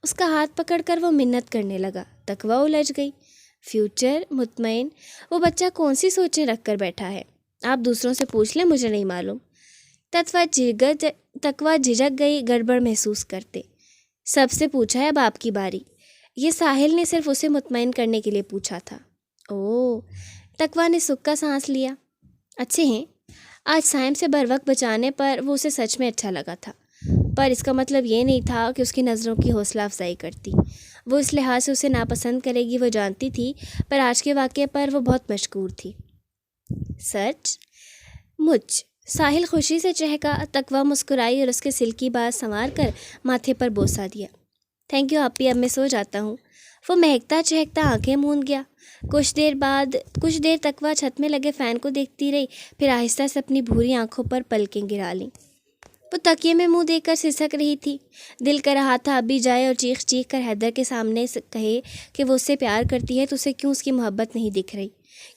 اس کا ہاتھ پکڑ کر وہ منت کرنے لگا۔ تقویٰ الجھ گئی، فیوچر؟ مطمئن؟ وہ بچہ کون سی سوچیں رکھ کر بیٹھا ہے؟ آپ دوسروں سے پوچھ لیں، مجھے نہیں معلوم۔ تقویٰ جھجک گئی گڑبڑ محسوس کرتے۔ سب سے پوچھا ہے، اب آپ کی باری۔ یہ ساحل نے صرف اسے مطمئن کرنے کے لیے پوچھا تھا۔ اوہ، تقویٰ نے سکا سانس لیا۔ اچھے ہیں، آج سائم سے بر وقت بچانے پر وہ اسے سچ میں اچھا لگا تھا، پر اس کا مطلب یہ نہیں تھا کہ اس کی نظروں کی حوصلہ افزائی کرتی۔ وہ اس لحاظ سے اسے ناپسند کرے گی وہ جانتی تھی، پر آج کے واقعے پر وہ بہت مشکور تھی۔ سچ؟ مجھ؟ ساحل خوشی سے چہکا۔ تقویٰ مسکرائی اور اس کے سلکی بال سنوار کر ماتھے پر بوسہ دیا۔ تھینک یو آپی، اب میں سو جاتا ہوں۔ وہ مہکتا چہکتا آنکھیں موند گیا۔ کچھ دیر تقویٰ چھت میں لگے فین کو دیکھتی رہی، پھر آہستہ سے اپنی بھوری آنکھوں پر پلکیں گرا لیں۔ وہ تکیے میں منہ دے کر سسک رہی تھی۔ دل کر رہا تھا ابھی جائے اور چیخ چیخ کر حیدر کے سامنے کہے کہ وہ اس سے پیار کرتی ہے تو اسے کیوں اس کی محبت نہیں دکھ رہی،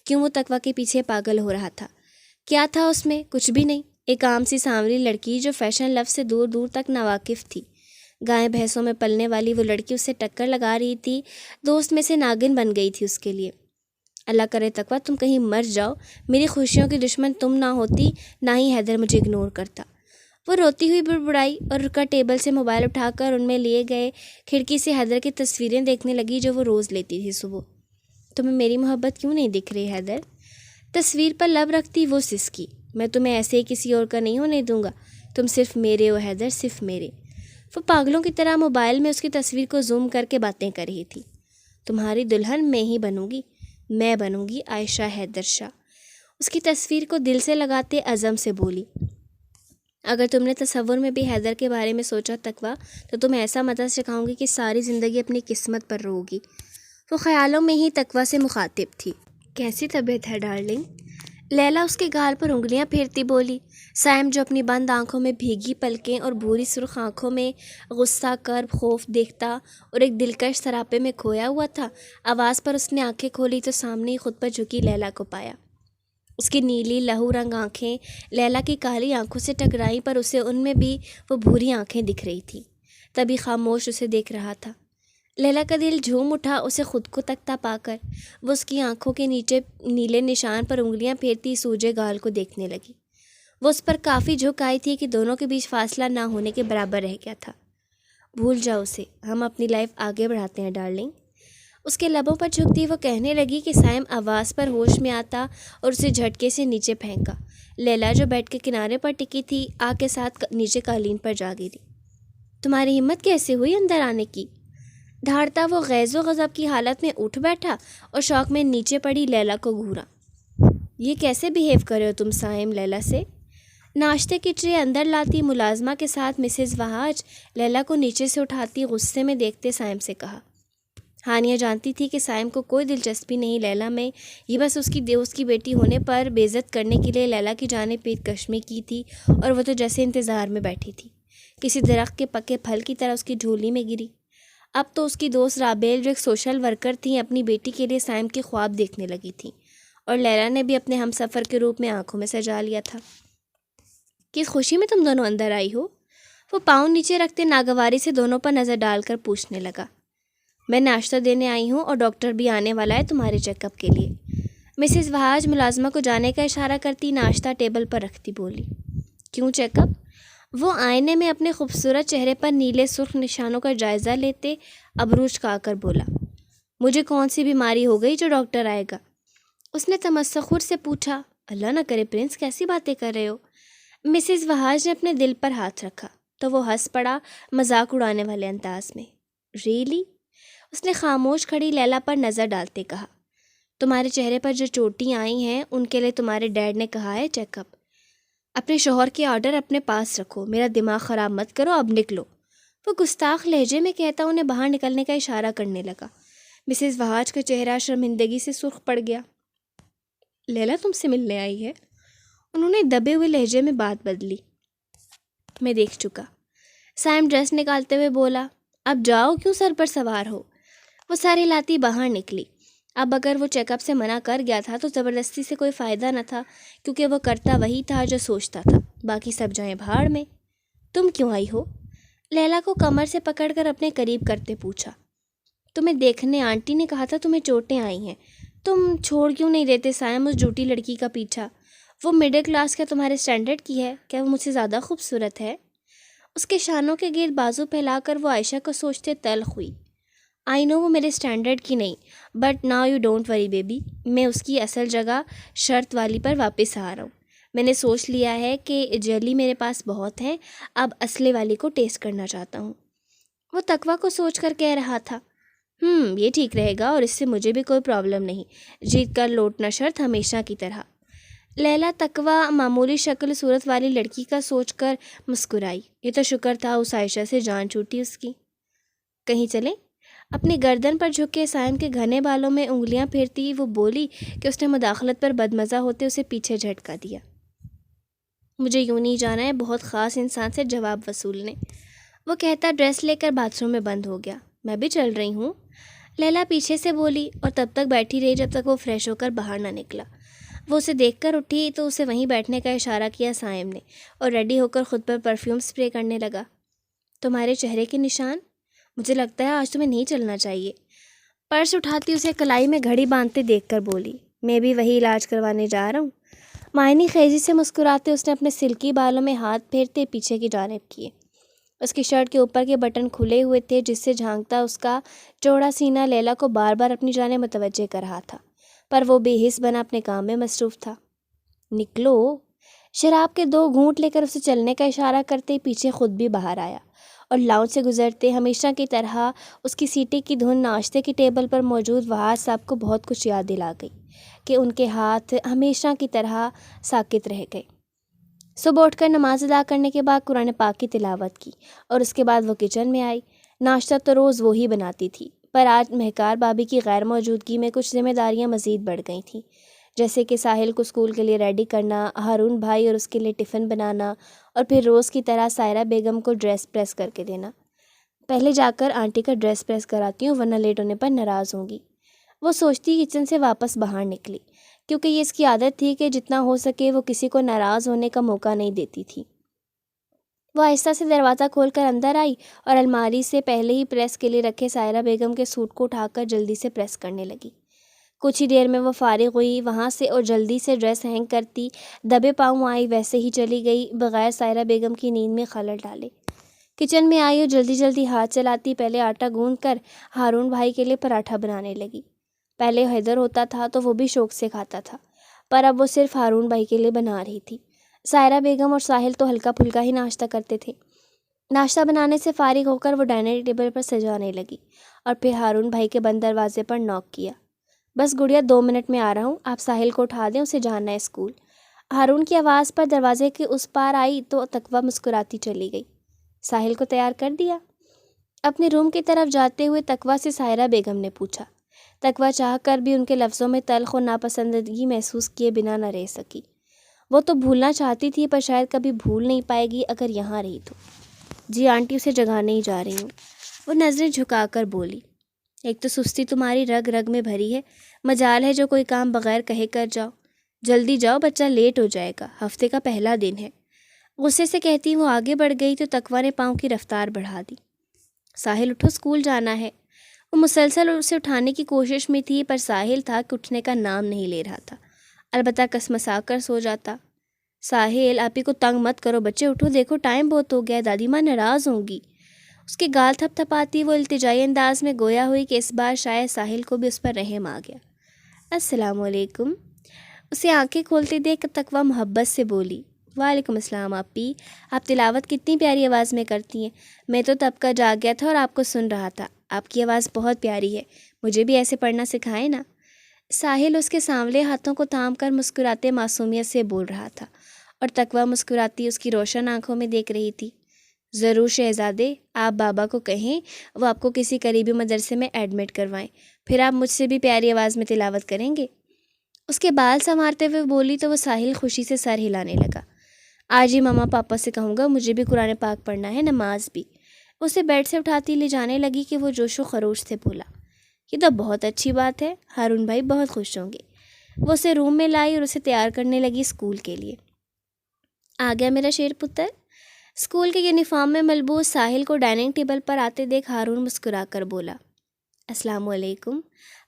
کیوں وہ تقویٰ کے پیچھے پاگل ہو رہا تھا۔ کیا تھا اس میں؟ کچھ بھی نہیں، ایک عام سی سانوری لڑکی جو فیشن لفظ سے دور دور تک ناواقف تھی۔ گائے بھینسوں میں پلنے والی وہ لڑکی اس سے ٹکر لگا رہی تھی، دوست میں سے ناگن بن گئی تھی اس کے لیے۔ اللہ کرے تقویٰ تم کہیں مر جاؤ، میری خوشیوں کی دشمن تم نہ ہوتی، نہ ہی حیدر مجھے اگنور کرتا۔ وہ روتی ہوئی بڑبڑائی اور رکا ٹیبل سے موبائل اٹھا کر ان میں لیے گئے کھڑکی سے حیدر کی تصویریں دیکھنے لگی جو وہ روز لیتی تھی صبح۔ تمہیں میری محبت کیوں نہیں دکھ رہی حیدر؟ تصویر پر لب رکھتی وہ سسکی، میں تمہیں ایسے ہی کسی اور کا نہیں ہونے دوں گا، تم صرف میرے ہو حیدر، صرف میرے۔ وہ پاگلوں کی طرح موبائل میں اس کی تصویر کو زوم کر کے باتیں کر رہی تھی۔ تمہاری دلہن میں ہی بنوں گی، میں بنوں گی عائشہ حیدر شاہ۔ اس کی تصویر کو دل سے لگاتے عزم سے بولی، اگر تم نے تصور میں بھی حیدر کے بارے میں سوچا تقویٰ، تو تمہیں ایسا مزہ سکھاؤں گی کہ ساری زندگی اپنی قسمت پر روگی۔ وہ خیالوں میں ہی تقویٰ سے مخاطب تھی، کیسی طبیعت ہے ڈارلنگ؟ لیلا اس کے گال پر انگلیاں پھیرتی بولی۔ سائم جو اپنی بند آنکھوں میں بھیگی پلکیں اور بھوری سرخ آنکھوں میں غصہ، کرب، خوف دیکھتا اور ایک دلکش سراپے میں کھویا ہوا تھا، آواز پر اس نے آنکھیں کھولی تو سامنے ہی خود پر جھکی لیلا کو پایا۔ اس کی نیلی لہو رنگ آنکھیں لیلا کی کالی آنکھوں سے ٹکرائیں، پر اسے ان میں بھی وہ بھوری آنکھیں دکھ رہی تھیں۔ تبھی خاموش اسے دیکھ رہا تھا۔ لیلا کا دل جھوم اٹھا اسے خود کو تکتا پا کر۔ وہ اس کی آنکھوں کے نیچے نیلے نشان پر انگلیاں پھیرتی سوجے گال کو دیکھنے لگی۔ وہ اس پر کافی جھک آئی تھی کہ دونوں کے بیچ فاصلہ نہ ہونے کے برابر رہ گیا تھا۔ بھول جاؤ اسے، ہم اپنی لائف آگے بڑھاتے ہیں ڈارلنگ۔ اس کے لبوں پر جھکتی وہ کہنے لگی کہ سائم آواز پر ہوش میں آتا اور اسے جھٹکے سے نیچے پھینکا۔ لیلا جو بیڈ کے کنارے پر ٹکی تھی آ کے ساتھ نیچے قالین پر جا گری۔ تمہاری ہمت کیسے ہوئی اندر آنے کی؟ دھاڑتا وہ غیظ و غضب کی حالت میں اٹھ بیٹھا اور شوق میں نیچے پڑی لیلا کو گھورا۔ یہ کیسے بیہیو کر رہے ہو تم سائم لیلا سے؟ ناشتے کی ٹرے اندر لاتی ملازمہ کے ساتھ مسز وہاج لیلا کو نیچے سے اٹھاتی غصے میں دیکھتے سائم سے کہا۔ ہانیہ جانتی تھی کہ سائم کو کوئی دلچسپی نہیں لیلا میں، یہ بس اس کی دوست کی بیٹی ہونے پر بے عزت کرنے کے لیے لیلا کی جانب پیٹ کشمی کی تھی، اور وہ تو جیسے انتظار میں بیٹھی تھی، کسی درخت کے پکے پھل کی طرح اس کی جھولی میں گری۔ اب تو اس کی دوست رابیل جو ایک سوشل ورکر تھی اپنی بیٹی کے لیے سائم کے خواب دیکھنے لگی تھی، اور لیلا نے بھی اپنے ہم سفر کے روپ میں آنکھوں میں سجا لیا تھا۔ کس خوشی میں تم دونوں اندر آئی ہو؟ وہ پاؤں نیچے رکھتے ناگواری سے دونوں پر نظر ڈال کر پوچھنے لگا۔ میں ناشتہ دینے آئی ہوں اور ڈاکٹر بھی آنے والا ہے تمہارے چیک اپ کے لیے، مسز وہاج ملازمہ کو جانے کا اشارہ کرتی ناشتہ ٹیبل پر رکھتی بولی۔ کیوں چیک اپ؟ وہ آئینے میں اپنے خوبصورت چہرے پر نیلے سرخ نشانوں کا جائزہ لیتے ابرو چکا کر بولا۔ مجھے کون سی بیماری ہو گئی جو ڈاکٹر آئے گا؟ اس نے تمسخر سے پوچھا۔ اللہ نہ کرے پرنس، کیسی باتیں کر رہے ہو؟ مسز وہاج نے اپنے دل پر ہاتھ رکھا تو وہ ہنس پڑا مذاق اڑانے والے انداز میں۔ ریئلی؟ اس نے خاموش کھڑی لیلا پر نظر ڈالتے کہا۔ تمہارے چہرے پر جو چوٹیں آئی ہیں ان کے لیے تمہارے ڈیڈ نے کہا ہے چیک اپ۔ اپنے شوہر کے آرڈر اپنے پاس رکھو، میرا دماغ خراب مت کرو، اب نکلو۔ وہ گستاخ لہجے میں کہتا انہیں باہر نکلنے کا اشارہ کرنے لگا۔ مسز وہاج کا چہرہ شرمندگی سے سرخ پڑ گیا۔ لیلا تم سے ملنے آئی ہے؟ انہوں نے دبے ہوئے لہجے میں بات بدلی۔ میں دیکھ چکا، سائم ڈریس نکالتے ہوئے بولا۔ اب جاؤ، کیوں سر پر سوار ہو؟ وہ سر ہلاتی باہر نکلی۔ اب اگر وہ چیک اپ سے منع کر گیا تھا تو زبردستی سے کوئی فائدہ نہ تھا، کیونکہ وہ کرتا وہی تھا جو سوچتا تھا، باقی سب جائیں بھاڑ میں۔ تم کیوں آئی ہو؟ لیلا کو کمر سے پکڑ کر اپنے قریب کرتے پوچھا۔ تمہیں دیکھنے آنٹی نے کہا تھا تمہیں چوٹیں آئی ہیں، تم چھوڑ کیوں نہیں دیتے سائم اس جھوٹی لڑکی کا پیچھا؟ وہ مڈل کلاس کا تمہارے اسٹینڈرڈ کی ہے، کیا وہ مجھ سے زیادہ خوبصورت ہے؟ اس کے شانوں کے گرد بازو پھیلا کر وہ عائشہ کو سوچتے تلخ ہوئی۔ آئی نو وہ میرے اسٹینڈرڈ کی نہیں، but now you don't worry baby, میں اس کی اصل جگہ شرط والی پر واپس آ رہا ہوں۔ میں نے سوچ لیا ہے کہ جیلی میرے پاس بہت ہیں، اب اصلے والی کو ٹیسٹ کرنا چاہتا ہوں۔ وہ تقویٰ کو سوچ کر کہہ رہا تھا۔ یہ ٹھیک رہے گا اور اس سے مجھے بھی کوئی پرابلم نہیں، جیت کر لوٹنا شرط ہمیشہ کی طرح۔ لیلا تقویٰ معمولی شکل صورت والی لڑکی کا سوچ کر مسکرائی۔ یہ تو شکر تھا اس عائشہ سے جان چھوٹی اس کی۔ کہیں چلیں؟ اپنی گردن پر جھکے سائم کے گھنے بالوں میں انگلیاں پھیرتی وہ بولی کہ اس نے مداخلت پر بدمزہ ہوتے اسے پیچھے جھٹکا دیا۔ مجھے یوں نہیں جانا ہے بہت خاص انسان سے جواب وصولنے، وہ کہتا ڈریس لے کر باتھ روم میں بند ہو گیا۔ میں بھی چل رہی ہوں، لیلا پیچھے سے بولی، اور تب تک بیٹھی رہی جب تک وہ فریش ہو کر باہر نہ نکلا۔ وہ اسے دیکھ کر اٹھی تو اسے وہیں بیٹھنے کا اشارہ کیا سائم نے، اور ریڈی ہو کر خود پر پرفیوم سپرے کرنے لگا۔ تمہارے چہرے کے نشان؟ مجھے لگتا ہے آج تمہیں نہیں چلنا چاہیے۔ پرس اٹھاتی اسے کلائی میں گھڑی باندھتے دیکھ کر بولی۔ میں بھی وہی علاج کروانے جا رہا ہوں۔ معنی خیزی سے مسکراتے اس نے اپنے سلکی بالوں میں ہاتھ پھیرتے پیچھے کی جانب کیے۔ اس کی شرٹ کے اوپر کے بٹن کھلے ہوئے تھے جس سے جھانکتا اس کا چوڑا سینہ لیلا کو بار بار اپنی جانب متوجہ کر رہا تھا، پر وہ بے حس بنا اپنے کام میں مصروف تھا۔ نکلو، شراب کے 2 گھونٹ لے کر اسے چلنے کا اشارہ کرتے پیچھے خود بھی باہر آیا، اور لاؤنج سے گزرتے ہمیشہ کی طرح اس کی سیٹی کی دھن ناشتے کی ٹیبل پر موجود وہاج صاحب کو بہت کچھ یاد دلا گئی کہ ان کے ہاتھ ہمیشہ کی طرح ساکت رہ گئے۔ صبح اٹھ کر نماز ادا کرنے کے بعد قرآن پاک کی تلاوت کی، اور اس کے بعد وہ کچن میں آئی۔ ناشتہ تو روز وہی بناتی تھی، پر آج مہکار بابی کی غیر موجودگی میں کچھ ذمہ داریاں مزید بڑھ گئی تھیں، جیسے کہ ساحل کو اسکول کے لیے ریڈی کرنا، ہارون بھائی اور اس کے لیے ٹفن بنانا، اور پھر روز کی طرح سائرہ بیگم کو ڈریس پریس کر کے دینا۔ پہلے جا کر آنٹی کا ڈریس پریس کراتی ہوں ورنہ لیٹ ہونے پر ناراض ہوں گی، وہ سوچتی کچن سے واپس باہر نکلی، کیونکہ یہ اس کی عادت تھی کہ جتنا ہو سکے وہ کسی کو ناراض ہونے کا موقع نہیں دیتی تھی۔ وہ آہستہ سے دروازہ کھول کر اندر آئی اور الماری سے پہلے ہی پریس کے لیے رکھے سائرہ بیگم کے سوٹ کو اٹھا کر جلدی سے پریس کرنے لگی۔ کچھ ہی دیر میں وہ فارغ ہوئی وہاں سے اور جلدی سے ڈریس ہینگ کرتی دبے پاؤں آئی، ویسے ہی چلی گئی بغیر سائرہ بیگم کی نیند میں خلل ڈالے۔ کچن میں آئی اور جلدی جلدی ہاتھ چلاتی پہلے آٹا گوندھ کر ہارون بھائی کے لیے پراٹھا بنانے لگی۔ پہلے حیدر ہوتا تھا تو وہ بھی شوق سے کھاتا تھا، پر اب وہ صرف ہارون بھائی کے لیے بنا رہی تھی۔ سائرہ بیگم اور ساحل تو ہلکا پھلکا ہی ناشتہ کرتے تھے۔ ناشتہ بنانے سے فارغ ہو کر وہ ڈائننگ ٹیبل پر سجانے لگی اور پھر ہارون بھائی کے بند دروازے پر نوک کیا۔ بس گڑیا 2 منٹ میں آ رہا ہوں، آپ ساحل کو اٹھا دیں، اسے جانا ہے اسکول۔ ہارون کی آواز پر دروازے کے اس پار آئی تو تقویٰ مسکراتی چلی گئی۔ ساحل کو تیار کر دیا؟ اپنے روم کی طرف جاتے ہوئے تقویٰ سے سائرہ بیگم نے پوچھا۔ تقویٰ چاہ کر بھی ان کے لفظوں میں تلخ و ناپسندگی محسوس کیے بنا نہ رہ سکی۔ وہ تو بھولنا چاہتی تھی پر شاید کبھی بھول نہیں پائے گی اگر یہاں رہی تو۔ جی آنٹی، اسے جگانے ہی جا رہی ہوں، وہ نظریں جھکا کر بولی۔ ایک تو سستی تمہاری رگ رگ میں بھری ہے، مجال ہے جو کوئی کام بغیر کہے کر جاؤ۔ جلدی جاؤ، بچہ لیٹ ہو جائے گا، ہفتے کا پہلا دن ہے۔ غصے سے کہتی وہ آگے بڑھ گئی تو تقویٰ نے پاؤں کی رفتار بڑھا دی۔ ساحل اٹھو، اسکول جانا ہے۔ وہ مسلسل اسے اٹھانے کی کوشش میں تھی پر ساحل تھا کہ اٹھنے کا نام نہیں لے رہا تھا، البتہ کسمسا کر سو جاتا۔ ساحل، آپ ہی کو تنگ مت کرو بچے، اٹھو، دیکھو ٹائم بہت ہو گیا، دادی ماں ناراض ہوں گی۔ اس کے گال تھپ تھپاتی وہ التجائی انداز میں گویا ہوئی کہ اس بار شاید ساحل کو بھی اس پر رحم آ گیا۔ السلام علیکم۔ اسے آنکھیں کھولتے دیکھ تقویٰ محبت سے بولی۔ وعلیکم السلام آپی، آپ تلاوت کتنی پیاری آواز میں کرتی ہیں، میں تو تب کا جاگ گیا تھا اور آپ کو سن رہا تھا، آپ کی آواز بہت پیاری ہے، مجھے بھی ایسے پڑھنا سکھائیں نا۔ ساحل اس کے سانولے ہاتھوں کو تھام کر مسکراتے معصومیت سے بول رہا تھا اور تقویٰ مسکراتی اس کی روشن آنکھوں میں دیکھ رہی تھی۔ ضرور شہزادے، آپ بابا کو کہیں وہ آپ کو کسی قریبی مدرسے میں ایڈمٹ کروائیں، پھر آپ مجھ سے بھی پیاری آواز میں تلاوت کریں گے۔ اس کے بال سنوارتے ہوئے بولی تو وہ ساحل خوشی سے سر ہلانے لگا۔ آج ہی ماما پاپا سے کہوں گا، مجھے بھی قرآن پاک پڑھنا ہے، نماز بھی۔ اسے بیڈ سے اٹھاتی لے جانے لگی کہ وہ جوش و خروش سے بولا، یہ تو بہت اچھی بات ہے، ہارون بھائی بہت خوش ہوں گے۔ وہ اسے روم میں لائی اور اسے تیار کرنے لگی اسکول کے لیے۔ آ گیا میرا شیر پتر۔ اسکول کے یونیفارم میں ملبوس ساحل کو ڈائننگ ٹیبل پر آتے دیکھ ہارون مسکرا کر بولا، السلام علیکم،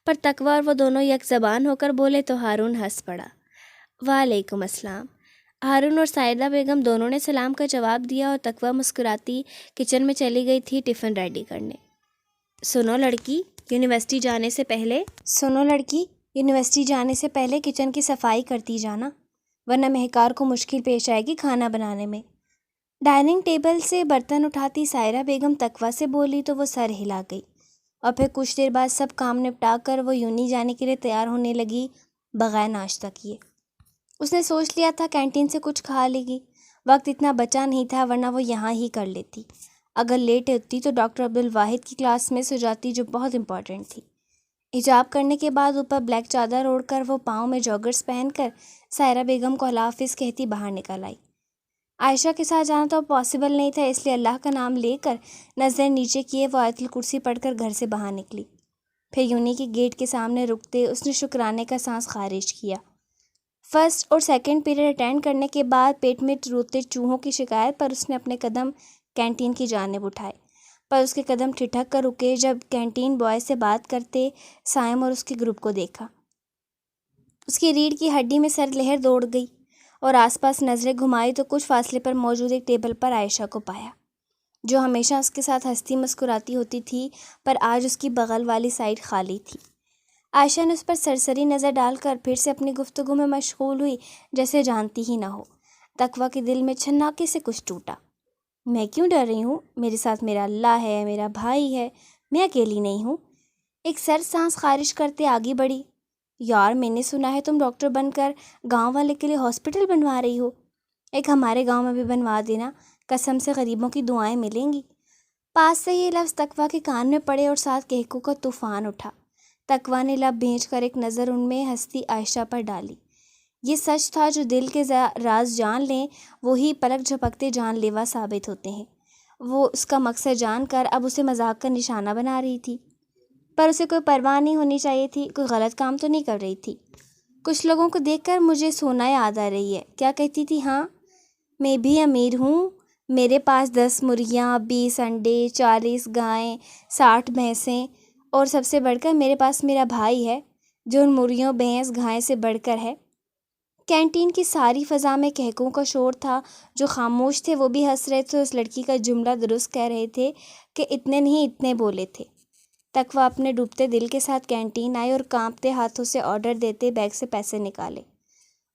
پر تقویٰ اور وہ دونوں یک زبان ہو کر بولے تو ہارون ہنس پڑا۔ وعلیکم السلام۔ ہارون اور سائرہ بیگم دونوں نے سلام کا جواب دیا اور تقویٰ مسکراتی کچن میں چلی گئی تھی ٹفن ریڈی کرنے۔ سنو لڑکی، یونیورسٹی جانے سے پہلے کچن کی صفائی کرتی جانا، ورنہ مہکار کو مشکل پیش آئے گی کھانا بنانے میں۔ ڈائننگ ٹیبل سے برتن اٹھاتی سائرہ بیگم تقویٰ سے بولی تو وہ سر ہلا گئی اور پھر کچھ دیر بعد سب کام نپٹا کر وہ یونی جانے کے لیے تیار ہونے لگی بغیر ناشتہ کیے۔ اس نے سوچ لیا تھا کینٹین سے کچھ کھا لے گی، وقت اتنا بچا نہیں تھا ورنہ وہ یہاں ہی کر لیتی۔ اگر لیٹ ہوتی تو ڈاکٹر عبدالواحد کی کلاس مس ہو جاتی جو بہت امپورٹنٹ تھی۔ حجاب کرنے کے بعد اوپر بلیک چادر اوڑھ کر وہ پاؤں میں جوگرز پہن کر سائرہ بیگم کو اللہ حافظ کہتی باہر نکل آئی۔ عائشہ کے ساتھ جانا تو پاسبل نہیں تھا، اس لیے اللہ کا نام لے کر نظر نیچے کیے وہ آیت الکرسی پڑھ کر گھر سے باہر نکلی۔ پھر یونی کے گیٹ کے سامنے رکتے اس نے شکرانے کا سانس خارج کیا۔ فرسٹ اور سیکنڈ پیریڈ اٹینڈ کرنے کے بعد پیٹ میں روتے چوہوں کی شکایت پر اس نے اپنے قدم کینٹین کی جانب اٹھائے، پر اس کے قدم ٹھٹک کر رکے جب کینٹین بوائے سے بات کرتے سائم اور اس کے گروپ کو دیکھا۔ اس کی ریڑھ کی ہڈی میں سر لہر دوڑ گئی اور آس پاس نظریں گھمائی تو کچھ فاصلے پر موجود ایک ٹیبل پر عائشہ کو پایا، جو ہمیشہ اس کے ساتھ ہنستی مسکراتی ہوتی تھی، پر آج اس کی بغل والی سائڈ خالی تھی۔ عائشہ نے اس پر سرسری نظر ڈال کر پھر سے اپنی گفتگو میں مشغول ہوئی جیسے جانتی ہی نہ ہو۔ تقویٰ کے دل میں چھناکے سے کچھ ٹوٹا۔ میں کیوں ڈر رہی ہوں؟ میرے ساتھ میرا اللہ ہے، میرا بھائی ہے، میں اکیلی نہیں ہوں۔ ایک سر سانس خارج کرتے آگے بڑھی۔ یار، میں نے سنا ہے تم ڈاکٹر بن کر گاؤں والے کے لیے ہاسپٹل بنوا رہی ہو، ایک ہمارے گاؤں میں بھی بنوا دینا، قسم سے غریبوں کی دعائیں ملیں گی۔ پاس سے یہ لفظ تقویٰ کے کان میں پڑے اور ساتھ کہکوں کا طوفان اٹھا۔ تقویٰ نے لب بھینچ کر ایک نظر ان میں ہنستی عائشہ پر ڈالی۔ یہ سچ تھا، جو دل کے راز جان لیں وہی پلک جھپکتے جان لیوا ثابت ہوتے ہیں۔ وہ اس کا مقصد جان کر اب اسے مذاق کا نشانہ بنا رہی تھی، پر اسے کوئی پرواہ نہیں ہونی چاہیے تھی، کوئی غلط کام تو نہیں کر رہی تھی۔ کچھ لوگوں کو دیکھ کر مجھے سونا یاد آ رہی ہے، کیا کہتی تھی؟ ہاں، میں بھی امیر ہوں، میرے پاس 10 مرغیاں، 20 انڈے، 40 گائیں، 60 بھینسیں، اور سب سے بڑھ کر میرے پاس میرا بھائی ہے جو ان مرغیوں، بھینس، گائیں سے بڑھ کر ہے۔ کینٹین کی ساری فضا میں کہکوں کا شور تھا۔ جو خاموش تھے وہ بھی ہنس رہے تھے، اس لڑکی کا جملہ درست کہہ رہے تھے کہ اتنے نہیں اتنے بولے تھے۔ تقویٰ اپنے ڈوبتے دل کے ساتھ کینٹین آئی اور کانپتے ہاتھوں سے آرڈر دیتے بیگ سے پیسے نکالے۔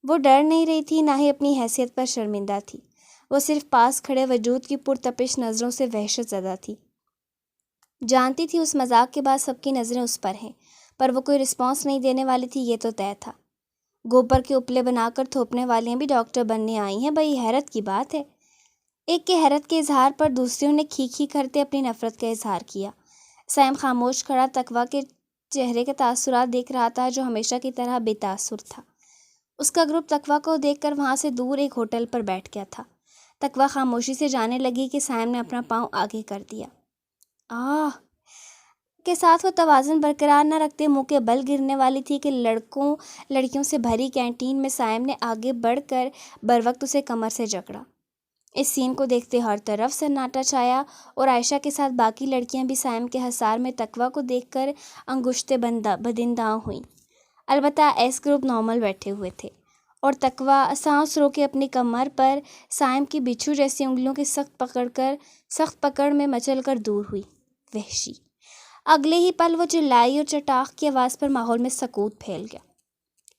وہ ڈر نہیں رہی تھی، نہ ہی اپنی حیثیت پر شرمندہ تھی، وہ صرف پاس کھڑے وجود کی پرتپش نظروں سے وحشت زدہ تھی۔ جانتی تھی اس مذاق کے بعد سب کی نظریں اس پر ہیں، پر وہ کوئی رسپانس نہیں دینے والی تھی، یہ تو طے تھا۔ گوبر کے اپلے بنا کر تھوپنے والیاں بھی ڈاکٹر بننے آئی ہیں، بھئی حیرت کی بات ہے۔ ایک کے حیرت کے اظہار پر دوسریوں نے کھی کھی کرتے اپنی نفرت کا اظہار کیا۔ سیم خاموش کھڑا تقویٰ کے چہرے کے تاثرات دیکھ رہا تھا، جو ہمیشہ کی طرح بے تاثر تھا۔ اس کا گروپ تقویٰ کو دیکھ کر وہاں سے دور ایک ہوٹل پر بیٹھ گیا تھا۔ تقویٰ خاموشی سے جانے لگی کہ سیم نے اپنا پاؤں آگے کر دیا۔ آہ کے ساتھ وہ توازن برقرار نہ رکھتے منہ کے بل گرنے والی تھی کہ لڑکیوں سے بھری کینٹین میں سیم نے آگے بڑھ کر بروقت اسے کمر سے جکڑا۔ اس سین کو دیکھتے ہر طرف سناٹا چھایا اور عائشہ کے ساتھ باقی لڑکیاں بھی سیم کے حصار میں تقویٰ کو دیکھ کر انگشتیں بدنداں ہوئیں۔ البتہ ایس گروپ نارمل بیٹھے ہوئے تھے، اور تقویٰ سانس رو کے اپنی کمر پر سیم کی بچھو جیسی انگلیوں کی سخت پکڑ میں مچل کر دور ہوئی۔ وحشی! اگلے ہی پل وہ چلائی اور چٹاخ کی آواز پر ماحول میں سکوت پھیل گیا۔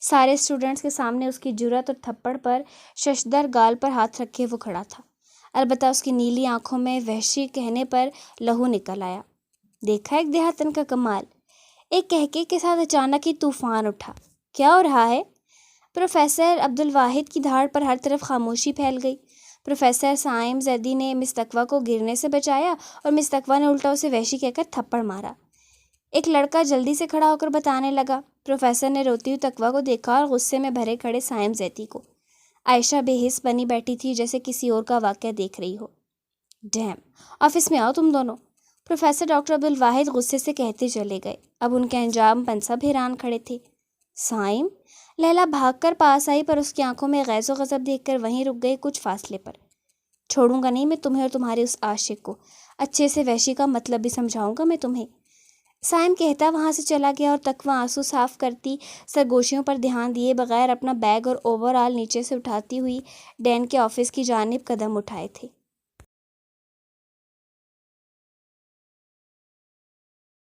سارے اسٹوڈنٹس کے سامنے اس کی جرأت اور تھپڑ پر ششدر گال پر ہاتھ رکھے وہ کھڑا تھا۔ البتہ اس کی نیلی آنکھوں میں وحشی کہنے پر لہو نکل آیا۔ دیکھا ایک دیہاتن کا کمال! ایک کہکے کے ساتھ اچانک ہی طوفان اٹھا۔ کیا ہو رہا ہے؟ پروفیسر عبدالواحد کی دھاڑ پر ہر طرف خاموشی پھیل گئی۔ پروفیسر سائم زیدی نے مس تقویٰ کو گرنے سے بچایا اور مس تقویٰ نے الٹا اسے وحشی کہہ کر تھپڑ مارا۔ ایک لڑکا جلدی سے کھڑا ہو کر بتانے لگا۔ پروفیسر نے روتی ہوئی تقویٰ کو دیکھا اور غصے میں بھرے کھڑے سائم زیدی کو۔ عائشہ بے حس بنی بیٹھی تھی، جیسے کسی اور کا واقعہ دیکھ رہی ہو۔ ڈیم! آفس میں آؤ تم دونوں! پروفیسر ڈاکٹر عبدالواحد غصے سے کہتے چلے گئے۔ اب ان کے انجام پر سب حیران کھڑے تھے۔ سائم! لیلا بھاگ کر پاس آئی، پر اس کی آنکھوں میں غیظ و غضب دیکھ کر وہیں رک گئی کچھ فاصلے پر۔ چھوڑوں گا نہیں میں تمہیں اور تمہارے اس عاشق کو، اچھے سے وحشی کا مطلب بھی سمجھاؤں گا میں تمہیں۔ سائم کہتا وہاں سے چلا گیا اور تقویٰ آنسو صاف کرتی سرگوشیوں پر دھیان دیے بغیر اپنا بیگ اور اوور آل نیچے سے اٹھاتی ہوئی ڈین کے آفس کی جانب قدم اٹھائے تھے۔